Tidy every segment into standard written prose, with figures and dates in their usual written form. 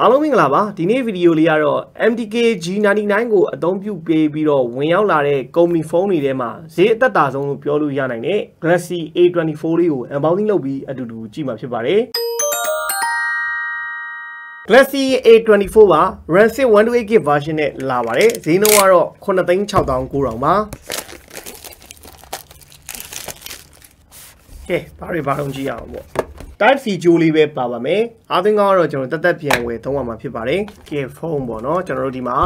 အားလုံးမင်္ဂလာပါဒီနေ့ဗီဒီယိုလေးကတော့ MTK G99 ကိုအသုံးပြုပေးပြီးတော့ဝင်ရောက်လာတဲ့ကုမ္ပဏီဖုန်းတွေထဲမှာဈေးအသက်သာဆုံးလို့ပြောလို့ရနိုင်တဲ့ Galaxy A24 လေးကို unboxing လုပ်ပြီးအတူတူကြည့်မှာဖြစ်ပါတယ် Galaxy A24 ပါ RAM 128GB version နဲ့လာပါတယ်ဈေးနှုန်းကတော့ 9,690,000 ပါကဲဘာလို့ကြည့်ရအောင်ပေါ့Type C ကြိုးလေးပဲပါပါမယ်အားသွင်းကောင်းတော့ကျွန်တော်တက်ပြန်ဝယ်သုံးရမှာဖြစ်ပါတယ်ကဲဖုန်းပေါ့နော်ကျွန်တော်တို့ဒီမှာ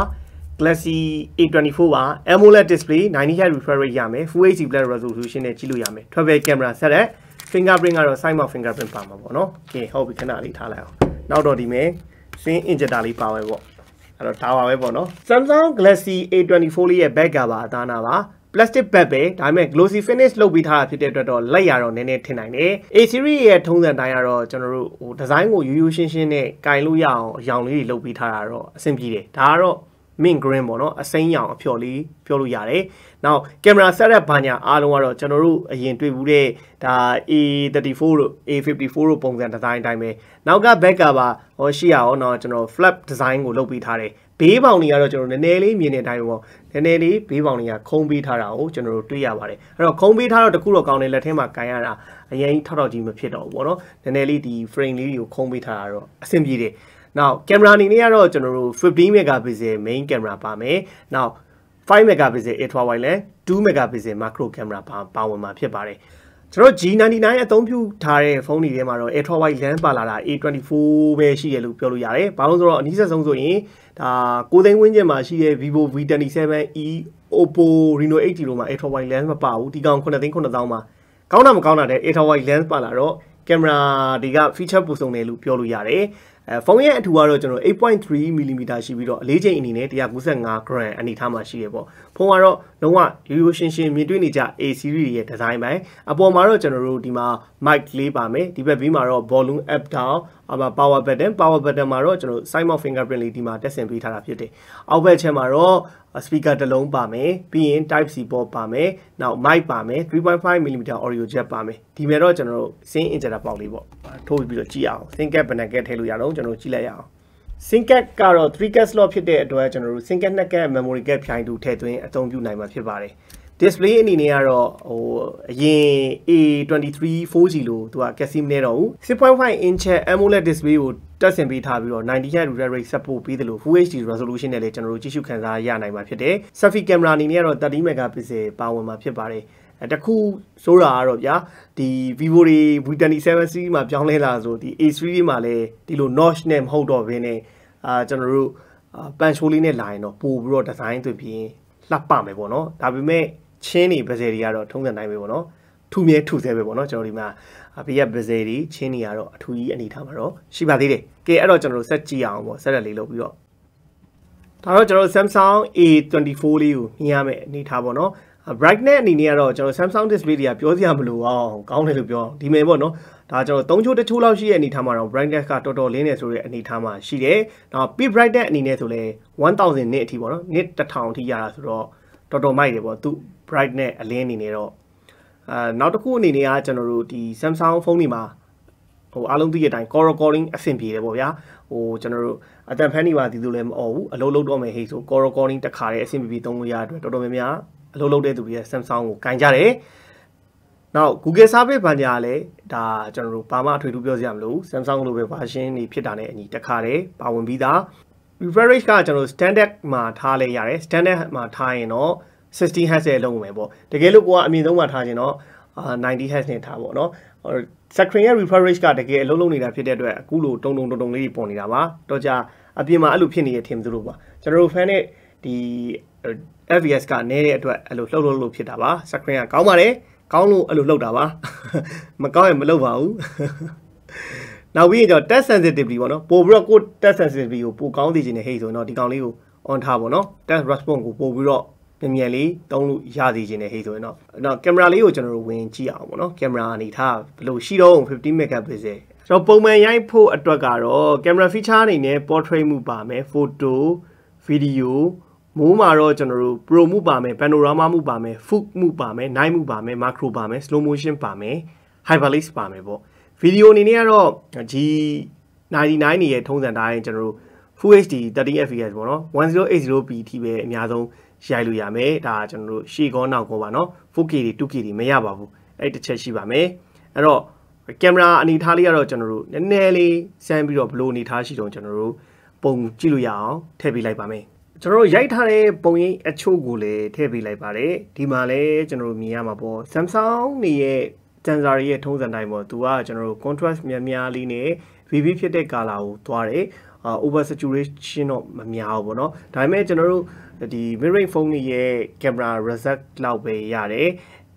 Galaxy A24 ပါ AMOLED display 90Hz refresh rate ရမယ် Full HD Plus resolution နဲ့ကြည့်လို့ရမယ် travel camera ဆက်တဲ့ fingerprint ကတော့ side mount fingerprint ပါမှာပေါ့နော်ကဲဟုတ်ပြီခဏလေးထားလိုက်အောင်နောက်တော့ဒီမဲ့ screen injector လေးပါပဲပေါ့အဲ့တော့ဒါပါပဲပေါ့နော် Samsung Galaxy A24 လေးရဲ့ back ကပါအသားနာပါplastic bag ပဲဒါပေမဲ့ glossy finish လုပ်ပြီးထားတာဖြစ်တဲ့အတွက်တော့လက်ရတော့နည်းနည်းထင်နိုင်တယ် A series ရဲ့ထုံးစံတိုင်းကတော့ကျွန်တော်တို့ဟိုဒီဇိုင်းကိုရိုးရိုးရှင်းရှင်းနဲ့ကင်လို့ရအောင်အရောင်လေးတွေလုပ်ပြီးထားတာတော့အဆင်ပြေတယ်ဒါကတော့ mint green ပေါ့နော်အစိမ်းရောင်အဖျော်လေးပြောလို့ရတယ်နောက်ကင်မရာ setup ဘာညာအားလုံးကတော့ကျွန်တော်တို့အရင်တွေ့ဘူးတဲ့ဒါ A34 တို့ A54 တို့ပုံစံဒီဇိုင်းအတိုင်းပဲနောက်က back ကပါဟောရှိရအောင်တော့ကျွန်တော် flap design ကိုလုပ်ပြီးထားတယ်ဘေးပေါင်တွေကတော့ကျွန်တော်နည်းနည်းလေးမြင်တဲ့အတိုင်းပေါ့နည်းနည်းလေးဘေးပေါင်တွေကခုံးပေးထားတာကိုကျွန်တော်တို့တွေ့ရပါတယ်အဲ့တော့ခုံးပေးထားတော့တခုတော့ကောင်းတယ်လက်ထဲမှာကန်ရတာအရင်ထောက်ကြီးမဖြစ်တော့ဘူးပေါ့နော်နည်းနည်းလေးဒီ frame လေးတွေကိုခုံးပေးထားတာတော့အဆင်ပြေတယ်နောက်ကင်မရာအနေနဲ့ကတော့ကျွန်တော်တို့15 megapixel main camera ပါမယ်နောက်5 megapixel ultra wide lens 2 megapixel macro camera ပါဝင်မှာဖြစ်ပါတယ်ကျွန်တော် G99 အသုံးပြုထားတဲ့ဖုန်းတွေထဲမှာတော့ ultra wide lens ပါလာတာ A24 ပဲရှိတယ်လို့ပြောလို့ရတယ်။ဘာလို့ဆိုတော့အနည်းဆက်ဆုံးဆိုရင်ဒါ9သိန်းဝန်းကျင်မှာရှိတဲ့ Vivo V27e Oppo Reno 8T တို့မှာ ultra wide lens မပါဘူး။ဒီကောင်9,900,000မှာကောင်းတာမကောင်းတာတဲ့ ultra wide lens ပါလာတော့ကင်မရာတွေက feature ပိုဆုံးတယ်လို့ပြောလို့ရတယ်။ဖုန်းရဲ့အထူကတော့ကျွန်တော် 8.3mm ရှိပြီးတော့အလေးချိန်အနေနဲ့ 195g အနေထားမှာရှိရပေါ့ဖုန်းကတော့လုံးဝရိုးရိုးရှင်းရှင်းမြင်တွေ့နေကြ A series ရဲ့ဒီဇိုင်းပိုင်းအပေါ်မှာတော့ကျွန်တော်တို့ဒီမှာ mic လေးပါမယ်ဒီဘက်ဘေးမှာတော့ volume up down power button မှာတော့ကျွန်တော် side mount fingerprint လေးဒီမှာတက်ဆင်ပေးထားတာဖြစ်တယ်အောက်ဘက်ချက်မှာတော့ speaker တစ်လုံးပါမယ်ပြီးရင် type C port ပါမယ်နောက် mic ပါမယ် 3.5mm audio jack ပါမယ်ဒီမှာတော့ကျွန်တော်တို့ sync injector ပေါက်လေးပေါ့ထိုးပြီးတော့ကြည့်အောင် sync cap ဘယ်နှကက်ထည့်လို့ရတော့ကျွန်တော်ကြည့်လိုက်ရအောင် sync cap ကတော့ 3 slot ဖြစ်တဲ့အတွက်ကျွန်တော်တို့ sync cap 2 cap memory cap ဖြိုင်းတူထည့်သွင်းအသုံးပြုနိုင်မှာဖြစ်ပါတယ် display အနေနဲ့ကတော့ဟိုအရင် A23 4G လို့သူက casim နဲ့တော့ 6.5 inch AMOLED display ကိုတက်ဆင်ပေးထားပြီးတော့ 90Hz refresh rate support ပေးတယ်လို့ Full HD resolution နဲ့လည်းကျွန်တော်တို့ကြည့်ရှုခန်းစားရနိုင်မှာဖြစ်တယ် selfie camera အနေနဲ့ကတော့30 megapixel ပါဝင်မှာဖြစ်ပါတယ်တခုဆိုတာကတော့ဗျာဒီ Vivo တွေ V27 series မှာပြောင်းလဲလာဆိုဒီ A series မှာလည်းဒီလို notch နဲ့မဟုတ်တော့ဘဲနဲ့ကျွန်တော်တို့ပန်ချိုးလေးနဲ့လာရင်တော့ပို့ပြီးတော့ design သွင်းပြီးလှပမယ်ပေါ့နော်ဒါပေမဲ့ချင်းတွေပဇယ်တွေကတော့ထုံးစံတိုင်းပဲပေါ့နော်ထူမြဲထူဆဲပဲပေါ့နော်ကျွန်တော်ဒီမှာဘေးကပဇယ်တွေချင်းတွေကတော့အထူကြီးအနေထားမှာတော့ရှိပါသေးတယ်ကဲအဲ့တော့ကျွန်တော်တို့ဆက်ကြည့်အောင်ပေါ့ဆက်ရက်လေးလုပ်ပြီးတော့ဒါတော့ကျွန်တော် Samsung A24 လေးကိုမြင်ရမယ်အနေထားပေါ့နော် brightness အနေနဲ့ကတော့ကျွန်တော် Samsung display တွေကပြောစရာမလိုအောင်ကောင်းတယ်လို့ပြောဒီမယ်ပေါ့နော်ဒါကျွန်တော်3ချိုးတစ်ချိုးလောက်ရှိတဲ့အနေထားမှာတော့ brightness ကတော်တော်လင်းနေဆိုတဲ့အနေထားမှာရှိတယ်နောက် peak brightness အနေနဲ့ဆိုလဲ1000 nit အထိပေါ့နော် nit 1000အထိရတာဆိုတော့တော်တော်မိုက်တယ်ပေါ့သူ brightness အလင်းအနေနဲ့တော့နောက်တစ်ခုအနေနဲ့ကကျွန်တော်တို့ဒီ Samsung ဖုန်းတွေမှာဟိုအားလုံးသိတဲ့အတိုင်း call recording အဆင်ပြေတယ်ပေါ့ဗျာဟိုကျွန်တော်တို့အတန်ဖန်နေပါသည်လို့လည်းမအော်ဘူးအလုပ်လုပ်တော့မယ်ဟေ့ဆို call recording တစ်ခါတည်းအဆင်ပြေသုံးလို့ရတဲ့အတွက်တော်တော်များများအလုပ်လုပ်တဲ့သူတွေက Samsung ကိုကင်ကြတယ်နောက် Google service ဘာညာလဲဒါကျွန်တော်တို့ဘာမှအထွေထူးပြောစရာမလိုဘူး Samsung လိုပဲ version တွေဖြစ်တာနဲ့အညီတစ်ခါတည်းပါဝင်ပြီးသား refresh rate ကကျွန်တော်တို့ standard မှာထားလဲရတယ် standard မှာထားရင်တော့16Hz ရဲ့လုံးဝင်ပေါ့တကယ်လို့ကိုကအမြင့်ဆုံးမှာထားခြင်းတော့90Hz နဲ့ထားပေါ့နော် screen ရဲ့ refresh rate ကတကယ်အလုံးလုံးနေတာဖြစ်တဲ့အတွက်အခုလိုတုံလေးတွေပေါ်နေတာပါတော့ကြအပြင်မှာအဲ့လိုဖြစ်နေရထင်သူတို့ပါကျွန်တော်တို့ fan နဲ့ဒီ FPS ကနည်းတဲ့အတွက်အဲ့လိုလှုပ်လို့ဖြစ်တာပါ screen ကကောင်းပါတယ်ကောင်းလို့အဲ့လိုလှုပ်တာပါမကောင်းရင်မလှုပ်ပါဘူးနောက်ပြီးတော့ touch sensitivity ပေါ့နော်ပို့ပြီးတော့ကို touch sensitivity ကိုပိုကောင်းသိချင်တဲ့ဟိတ်ဆိုတော့ဒီကောင်လေးကို on ထားပေါ့နော် touch response ကိုပို့ပြီးတော့မြန်လေးတုံးလို့ရသေးခြင်းနဲ့ဟိတ်ဆိုရင်တော့နောက်ကင်မရာလေးကိုကျွန်တော်တို့ဝင်ကြည့်အောင်ပေါ့နော်ကင်မရာအနေထားဘယ်လိုရှိတော့15 megapixel ကျွန်တော်ပုံမှန်ရိုက်ဖို့အတွက်ကတော့ကင်မရာ feature အနေနဲ့ portrait မှုပါမယ် photo video မိုးမှာတော့ကျွန်တော်တို့ pro မှုပါမယ် panorama မှုပါမယ် full မှုပါမယ် night မှုပါမယ် macro ပါမယ် slow motion ပါမယ် hyperlapse ပါမယ်ပေါ့ video အနေနဲ့ကတော့ 99ရဲ့ထုံးစံတိုင်းကျွန်တော်တို့ Full HD 30 fps ပေါ့နော် 1080p ထိပဲအများဆုံးရိုက်လို့ရမယ်ဒါကျွန်တော်တို့ရှေ့ကောနောက်ကောပါနော် 4K တွေ 2K တွေမရပါဘူးအဲ့တစ်ချက်ရှိပါမယ်အဲ့တော့ကင်မရာအနေထားလေးကတော့ကျွန်တော်တို့နည်းနည်းလေးစမ်းပြီးတော့ဘလို့အနေထားရှိတော့ကျွန်တော်တို့ပုံကြည့်လို့ရအောင်ထည့်ပေးလိုက်ပါမယ်ကျွန်တော်တို့ရိုက်ထားတဲ့ပုံရိပ်အချို့ကိုလည်းထည့်ပေးလိုက်ပါတယ်ဒီမှာလည်းကျွန်တော်တို့မြင်ရမှာပေါ့ Samsung နေရဲ့ sensor ရဲ့ထုံးစံတိုင်းပေါ့သူကကျွန်တော်တို့ contrast များများလေးနဲ့ VV ဖြစ်တဲ့ color ကိုသွားတယ်over saturation တော့မများဘူးပေါ့နော်ဒါပေမဲ့ကျွန်တော်တို့ဒီ mirroring phone ရဲ့ camera result လောက်ပဲရတယ်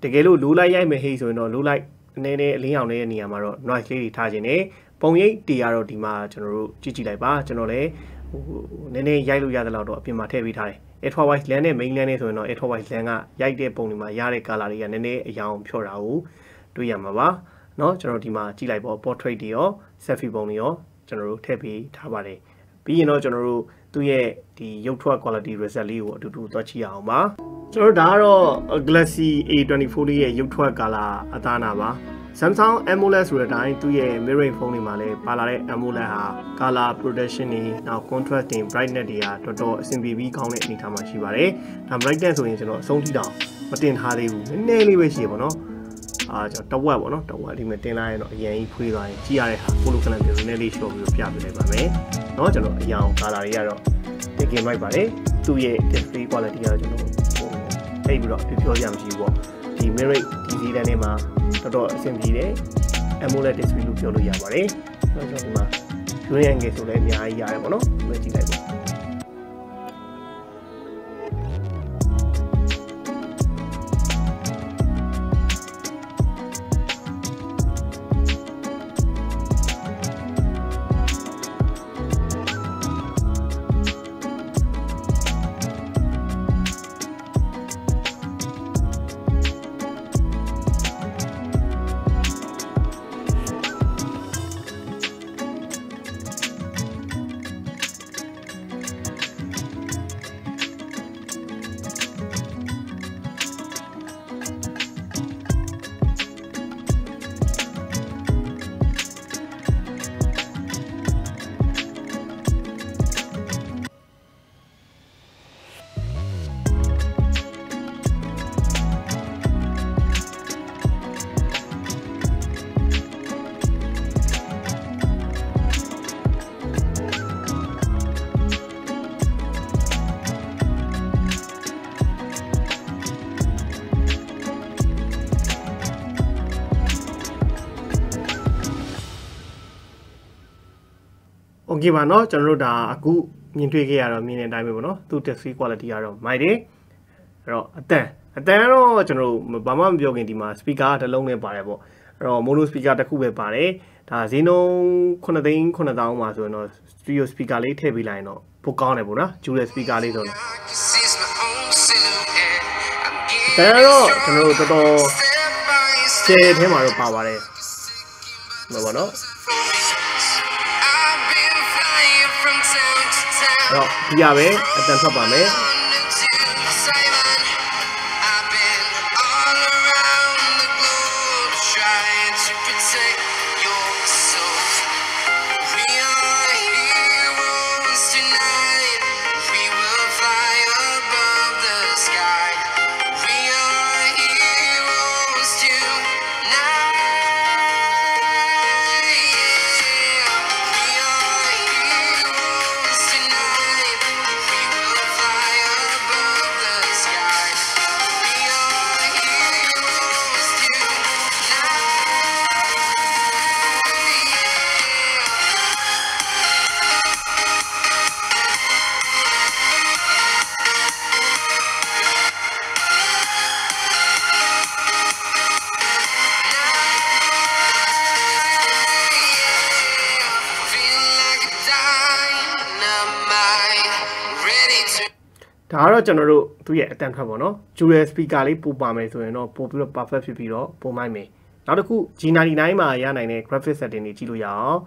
တကယ်လို့ low light ရိုက်မယ်ဟိဆိုရင်တော့ low light နည်းနည်းအလင်းရောင်တဲ့နေရာမှာတော့ noise လေးတွေထားခြင်းနဲ့ပုံရိပ်တွေကတော့ဒီမှာကျွန်တော်တို့ကြည့်လိုက်ပါကျွန်တော်လည်းနည်းနည်းရိုက်လို့ရတဲ့လောက်တော့အပြင်မှာထည့်ပေးထားတယ် Ultra wide lens နဲ့ main lens နဲ့ဆိုရင်တော့ Ultra wide lens ကရိုက်တဲ့ပုံတွေမှာရတဲ့ color တွေကနည်းနည်းအရောင်ဖြော့တာကိုတွေ့ရမှာပါเนาะကျွန်တော်ဒီမှာကြည့်လိုက်ပေါ့ portrait တွေရော selfie ပုံတွေရောကျွန်တော်တို့ထည့်ပေးထားပါတယ်ပြီးရင်တော့ကျွန်တော်တို့သူ့ရဲ့ဒီရုပ်ထွက် quality result လေးကိုအတူတူသွားကြည့်အောင်ပါကျွန်တော်ဒါကတော့ Galaxy A24 လေးရဲ့ရုပ်ထွက် color အသားနာပါ Samsung AMOLED ဆိုတဲ့အတိုင်းသူ့ရဲ့ mirroring phone တွေမှာလည်းပါလာတဲ့ AMOLED ဟာ color protection တွေနောက် contrast တွေ brightness တွေကတော်တော်အဆင်ပြေပြီးကောင်းတဲ့အနေအထားမှာရှိပါတယ်ဒါ brightness ဆိုရင်ကျွန်တော်အဆုံးထိတောင်မတင်ထားသေးဘူးနည်းနည်းလေးပဲရှိရပါတော့ကျွန်တော်တဝက်ပေါ့နော်တဝက်ဒီမှာတင်လိုက်ရင်တော့အရင်ကြီးဖွေးသွားရင်ကြည့်ရတဲ့ဟာကိုလိုကလန်မျိုးနည်းနည်းလေးရှော့ပြီးပြပေးလိုက်ပါမယ်เนาะကျွန်တော်အရောင် color တွေကတော့တကယ်မိုက်ပါတယ်သူ့ရဲ့ display quality ကတော့ကျွန်တော်အဲ့ပြီးတော့ပြောပြရမရှိဘူးပေါ့ဒီ mirror ဒီဒီတန်းထဲမှာတော်တော်အဆင်ပြေတယ် AMOLED display လို့ပြောလို့ရပါတယ်เนาะကျွန်တော်ဒီမှာ viewing angle ဆိုလည်းအများကြီးရတယ်ပေါ့နော်ဒီမှာကြည့်လိုက်ပါโอเคပါเนาะကျွန်တော်တို့ဒါအခုမြင်တွေ့ခဲ့ရတော့မြင်တဲ့အတိုင်းပဲပေါ့နော်သူ display quality ကတော့မိုက်တယ်အဲ့တော့အတန်တော့ကျွန်တော်တို့ဘာမှမပြောခင်ဒီမှာ speaker တစ်လုံးနဲ့ပါတယ်ပေါ့အဲ့တော့ mono speaker တစ်ခုပဲပါတယ်ဒါဈေးနှုန်း9,900,000မှာဆိုရင်တော့ stereo speaker လေးထည့်ပေးလိုက်ရင်တော့ပိုကောင်းတယ်ပေါ့နော် dual speaker လေးဆိုတော့တော့ကျွန်တော်တို့တော်တော်ကျဲထဲမှာတော့ပါပါတယ်ဟုတ်ပါနော်တော့ဒီရပဲအတန်ထွက်ပါမယ်ဒါကတော့ကျွန်တော်တို့သူ့ရဲ့အတန်ထွက်ပေါ့နော် dual speaker လေးပို့ပါမယ်ဆိုရင်တော့ပို့ပြီးတော့ perfect ဖြစ်ပြီးတော့ပုံမိုက်မယ်နောက်တစ်ခု G99 မှာရနိုင်တဲ့ graphic setting တွေကြည့်လို့ရအောင်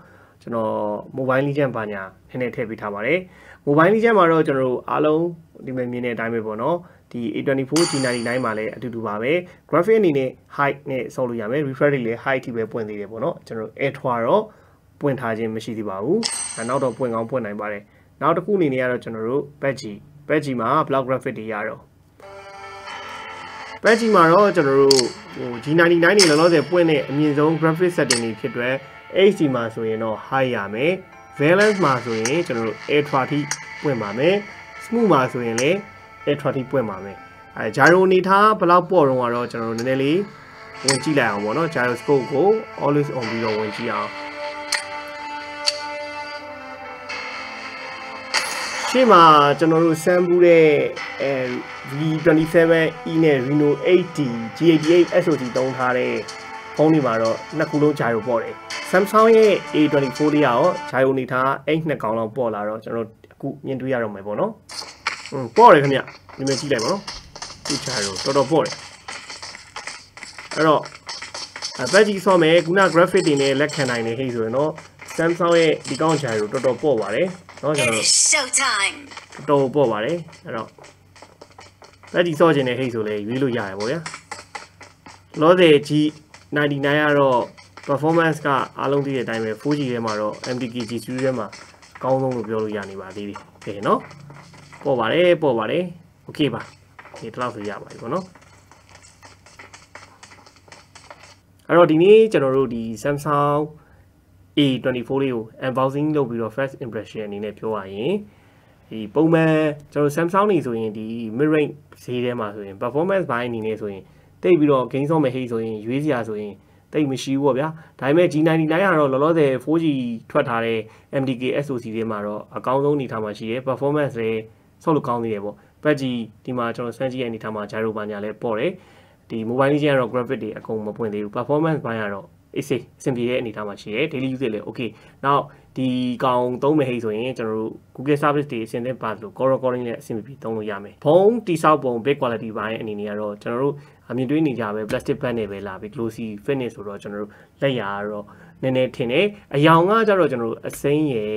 ကျွန်တော် mobile legend ပါညာနည်းနည်းထည့်ပေးထားပါတယ် mobile legend မှာတော့ကျွန်တော်တို့အားလုံးဒီမှာမြင်တဲ့အတိုင်းပဲပေါ့နော်ဒီ A24 G99 မှာလည်းအတူတူပါပဲ graphic အနေနဲ့ height နဲ့ဆောက်လို့ရမယ် refresh rate လည်း height ထိပဲပွင့်သေးတယ်ပေါ့နော်ကျွန်တော် Ultra တော့ point ထားခြင်းမရှိသေးပါဘူးနောက်တော့ပွင့်ကောင်းပွင့်နိုင်ပါတယ်နောက်တစ်ခုအနေနဲ့ကတော့ကျွန်တော်တို့ badge မှာ block graphic တွေရတော့ badge မှာတော့ကျွန်တော်တို့ဟို G99 နေလောလောဆယ်ပွင့်တဲ့အမြင့်ဆုံး graphic setting တွေဖြစ်တဲ့ HD မှာဆိုရင်တော့ high ရမယ် balance မှာဆိုရင်ကျွန်တော်တို့ ultra ထိပွင့်ပါမယ် smooth မှာဆိုရင်လည်း ultra ထိပွင့်ပါမယ်gyro အနေထားဘယ်လောက်ပေါ့တော့ကတော့ကျွန်တော်တို့နည်းနည်းလေးဝင်ကြည့်လိုက်အောင်ပေါ့နော် gyroscope ကို always on ပြီးတော့ဝင်ကြည့်အောင်ရှေ့မှာကျွန်တော်တို့ sample တဲ့V27E နဲ့ Reno 8D G88 SoC သုံးထားတဲ့ဖုန်းတွေမှာတော့နှစ်ခုလုံး gyro ပေါ့တယ် Samsung ရဲ့ A24 တွေရော gyro အနေထားအဲ့နှစ်ကောင်လောက်ပေါ့လာတော့ကျွန်တော်အခုမြင်တွေ့ရတော့မယ်ပေါ့နော်ပေါ့တယ်ခင်ဗျဒီမှာကြည့်လိုက်ပါနော်ဒီ gyro တော်တော်ပေါ့တယ်အဲ့တော့badge ဆော့မယ်ခုန graphic တွေနဲ့လက်ခံနိုင်နေဟိဆိုရင်တော့ Samsung ရဲ့ဒီကောင် gyro တော်တော်ပေါ့ပါတယ်နော်ကျွန်တော်တော်ပေါ့ပါတယ်အဲ့တော့ badge ဆော့ခြင်းနဲ့ဟိဆိုလဲရွေးလို့ရတယ်ပေါ့ဗျာလောဆယ် G99 ကတော့ performance ကအားလုံးသိတဲ့အတိုင်းပဲ 4G ထဲမှာတော့ MTK G2 ထဲမှာအကောင်းဆုံးလို့ပြောလို့ရနေပါသေးတယ်နော်ပေါ့ပါတယ် okay ပါဒီတော့ဆိုရပါပြီပေါ့နော်အဲ့တော့ဒီနေ့ကျွန်တော်တို့ဒီ Samsung A24 လေးကို unboxing လုပ်ပြီးတော့ first impression အနေနဲ့ပြောရရင်ဒီပုံမှန်ကျွန်တော် Samsung နေဆိုရင်ဒီ mid range ဈေးထဲမှာဆိုရင် performance ဘိုင်းအနေနဲ့ဆိုရင်တိတ်ပြီးတော့ gain ဆော့မဲ့ဟိဆိုရင်ရွေးစရာဆိုရင်တိတ်မရှိဘူးပေါ့ဗျာဒါပေမဲ့ G99 ကတော့လောလောဆယ် 4G ထွက်ထားတဲ့ MTK SoC တွေမှာတော့အကောင်းဆုံးအနေထားမှာရှိတယ် performance လည်းဆော့လို့ကောင်းနေတယ်ပေါ့ badge ဒီမှာကျွန်တော်စမ်းကြည့်ရတဲ့အနေထားမှာ gyro ဘာညာလည်းပေါ့တယ်ဒီ mobile legend ကတော့ graphic တွေအကုန်မပွင့်သေးဘူး performance ဘိုင်းကတော့အဆင်ပြေတဲ့အနေထားမှာရှိတယ် daily use လည်း okay နောက်ဒီကောင်သုံးမယ်ဟိဆိုရင်ကျွန်တော်တို့ Google service တွေအဆင်သင့်ပါလို့ call recording နဲ့အဆင်ပြေသုံးလို့ရမယ်ဖုန်းတိဆောက်ပုံ big quality ဘိုင်းအနေနဲ့ကတော့ကျွန်တော်တို့အမြင်တွေ့နေကြပဲ plastic band နဲ့ပဲလာပြီး glossy finish ဆိုတော့ကျွန်တော်တို့လက်ရတော့နည်းနည်းထင်တယ်အယောင်ကကြတော့ကျွန်တော်တို့အစိမ်းရယ်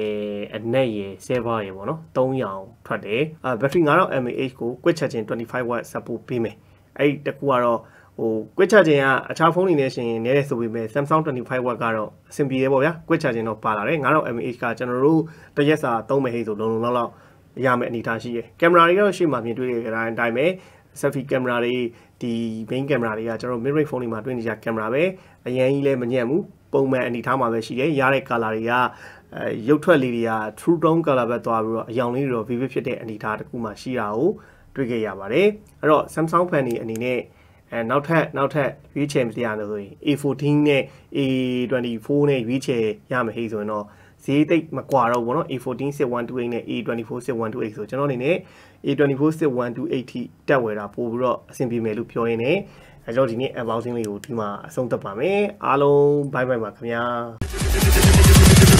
အနက်ရယ် silver ရယ်ပေါ့နော်၃ရောင်ထွက်တယ်battery 9000 mAh ကို quick charging 25W support ပေးမယ်အဲ့တကူကတော့ဟို quick charging ကအခြားဖုန်းတွေနဲ့ရှင်နည်းတယ်ဆိုပေမဲ့ Samsung 25W ကတော့အဆင်ပြေတယ်ပေါ့ဗျာ quick charging တော့ပါလာတယ်9000 mAh ကကျွန်တော်တို့တစ်ရက်စာသုံးမယ်ဟိဆိုလုံလောက်ရမယ်အနေထားရှိတယ်ကင်မရာတွေတော့ရှေ့မှာမြင်တွေ့တဲ့အတိုင်းပဲ selfie ကင်မရာတွေဒီ main ကင်မရာတွေကကျွန်တော် mid range ဖုန်းတွေမှာတွေ့နေကြကင်မရာပဲအရင်ကြီးလည်းမညံ့ဘူးပုံမှန်အနေထားမှာပဲရှိတယ်ရတဲ့ color တွေကရုပ်ထွက်လေးတွေက true tone color ပဲသွားပြီးတော့အယောင်လေးတွေတော့ vivid ဖြစ်တဲ့အနေထားတစ်ခုမှရှိတာကိုတွေ့ခဲ့ရပါတယ်အဲ့တော့ Samsung fan တွေအနေနဲ့နောက်ထပ်ရွေးချယ်မစရာလို့ဆိုရင် A14 နဲ့ A24 နဲ့ရွေးချယ်ရမယ်ဟိဆိုရင်တော့ဈေးသိပ်မကွာတော့ဘူးเนาะ A14 6128နဲ့ A24 6128ဆိုကျွန်တော်အနေနဲ့ A24 6128ထိတက်ဝယ်တာပို့ပြီးတော့အဆင်ပြေမယ်လို့ပြောရင်းနဲ့ကျွန်တော်ဒီနေ့ unboxing လေးကိုဒီမှာအဆုံးသတ်ပါမယ်အားလုံး bye bye ပါခင်ဗျာ